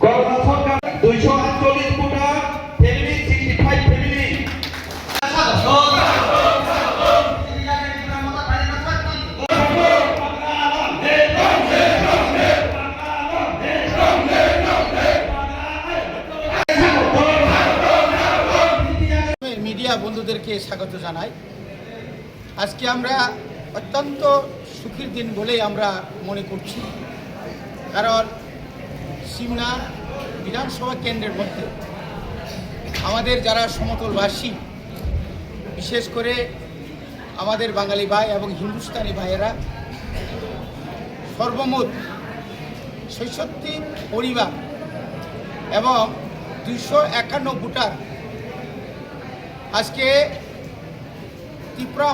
Corona সরকার 248 কোটা family 65 family media বন্ধুদেরকে স্বাগত জানাই। আজকে আমরা অত্যন্ত সুখের দিন বলেই আমরা মনে করছি, কারণ সিমনা বিধানসভা কেন্দ্রের মধ্যে আমাদের যারা সমতলবাসী, বিশেষ করে আমাদের বাঙালি ভাই এবং হিন্দুস্তানি ভাইয়েরা সর্বমোট ৬৬ পরিবার এবং 251 ভোটার আজকে ত্রিপুরা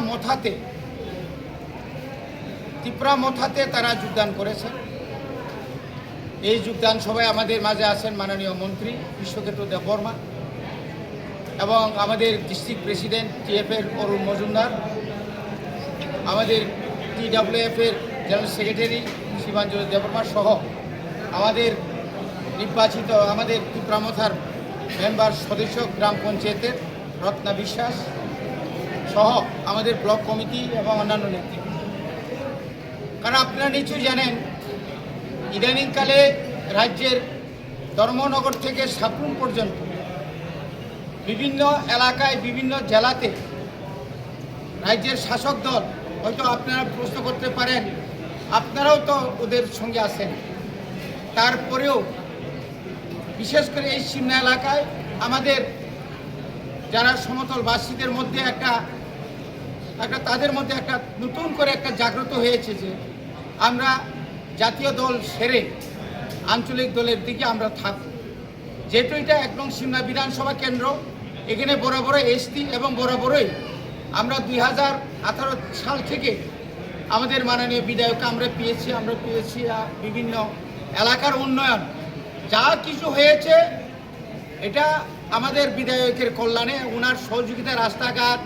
মথাতে তারা যোগদান করেছে। এই যোগদান সভায় আমাদের মাঝে আছেন মাননীয় মন্ত্রী বিশ্বক্ষেত্র দেববর্মা এবং আমাদের ডিস্ট্রিক্ট প্রেসিডেন্ট টিএফের অরুণ মজুমদার, আমাদের টিডব্লিউএফের জেনারেল সেক্রেটারি শিবাঞ্জলি দেববর্মা সহ আমাদের নির্বাচিত আমাদের ত্রিপুরা মথার মেম্বার সদস্য গ্রাম পঞ্চায়েতের রত্না বিশ্বাস সহ আমাদের ব্লক কমিটি এবং অন্যান্য নেতৃত্ব। কারণ আপনারা নিশ্চয়ই জানেন, ইদানিংকালে রাজ্যের ধর্মনগর থেকে সাপুন পর্যন্ত বিভিন্ন এলাকায় বিভিন্ন জেলাতে রাজ্যের শাসক দল, হয়তো আপনারা প্রশ্ন করতে পারেন আপনারাও তো ওদের সঙ্গে আছেন, তারপরেও বিশেষ করে এই সিমনা এলাকায় আমাদের যারা সমতলবাসীদের মধ্যে একটা তাদের মধ্যে একটা নতুন করে একটা জাগ্রত হয়েছে যে আমরা জাতীয় দল সেরে আঞ্চলিক দলের দিকে আমরা থাকব। যেহেতু এটা একদম সিমনা বিধানসভা কেন্দ্র, এখানে বরাবর এসটি এবং বরাবরই আমরা 2018 সাল থেকে আমাদের মাননীয় বিধায়ককে আমরা পেয়েছি বিভিন্ন এলাকার উন্নয়ন যা কিছু হয়েছে এটা আমাদের বিধায়কের কল্যাণে, ওনার সহযোগিতা, রাস্তাঘাট,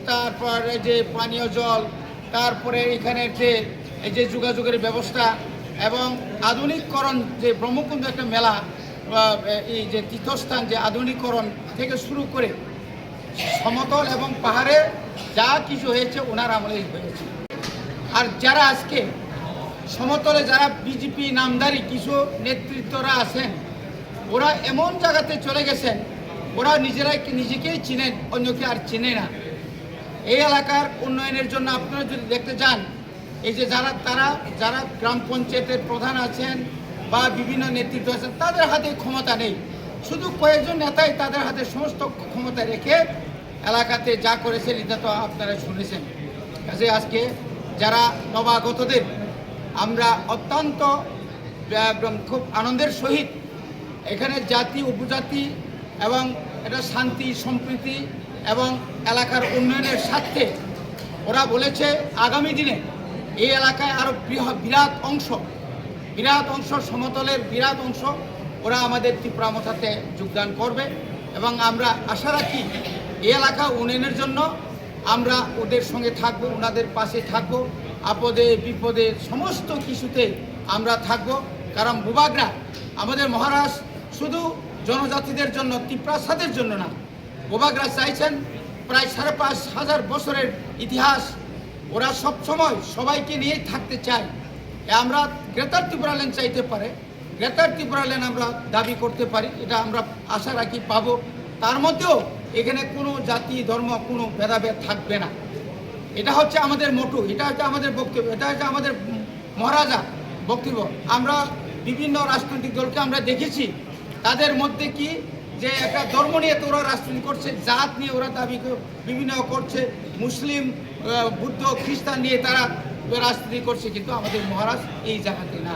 তারপরে যে পানীয় জল, তারপরে এখানের যে যোগাযোগের ব্যবস্থা এবং আধুনিকরণ, যে ব্রহ্মকুণ্ড একটা মেলা, এই যে তীর্থস্থান যে আধুনিকরণ থেকে শুরু করে সমতল এবং পাহাড়ে যা কিছু হয়েছে ওনার আমলেই হয়েছে। আর যারা আজকে সমতলে যারা বিজেপি নামধারী কিছু নেতৃত্বরা আছেন, ওরা এমন জায়গাতে চলে গেছেন, ওরা নিজেকেই চিনেন, অন্যকে আর চিনে না। এই এলাকার উন্নয়নের জন্য আপনারা যদি দেখতে চান, এই যে যারা গ্রাম পঞ্চায়েতের প্রধান আছেন বা বিভিন্ন নেতৃত্ব আছেন, তাদের হাতে ক্ষমতা নেই, শুধু কয়েকজন নেতাই তাদের হাতে সমস্ত ক্ষমতা রেখে এলাকাতে যা করেছেন এটা তো আপনারা শুনেছেন। কাজে আজকে যারা নবাগতদের আমরা অত্যন্ত খুব আনন্দের সহিত এখানে জাতি উপজাতি এবং এটা শান্তি সম্প্রীতি এবং এলাকার উন্নয়নের স্বার্থে ওরা বলেছে আগামী দিনে এই এলাকায় আরও বিরাট অংশ সমতলের বিরাট অংশ ওরা আমাদের ত্রিপুরা মথাতে যোগদান করবে এবং আমরা আশা রাখি এই এলাকা উন্নয়নের জন্য আমরা ওদের সঙ্গে থাকবো, ওনাদের পাশে থাকবো, আপদে বিপদে সমস্ত কিছুতে আমরা থাকব। কারণ বুবাগরা আমাদের মহারাজ শুধু জনজাতিদের জন্য, ত্রিপ্রাসাদের জন্য না, বুবাগরা চাইছেন প্রায় 5,500 বছরের ইতিহাস, ওরা সবসময় সবাইকে নিয়েই থাকতে চায়। আমরা গ্রেটার ত্রিপুরাল্যান্ড চাইতে পারে, গ্রেটার ত্রিপুরাল্যান্ড আমরা দাবি করতে পারি, এটা আমরা আশা রাখি পাবো। তার মধ্যেও এখানে কোনো জাতি ধর্ম কোনো ভেদাভেদ থাকবে না। এটা হচ্ছে আমাদের মোটো, এটা হচ্ছে আমাদের বক্তব্য, এটা হচ্ছে আমাদের মহারাজা বক্তব্য। আমরা বিভিন্ন রাজনৈতিক দলকে আমরা দেখেছি, তাদের মধ্যে কি যে একটা ধর্ম নিয়ে তো ওরা রাজনীতি করছে, জাত নিয়ে ওরা দাবি বিভিন্ন করছে, মুসলিম বুদ্ধ খ্রিস্টান নিয়ে তারা রাজনীতি করছে, কিন্তু আমাদের মহারাজ এই জায়গাতে না।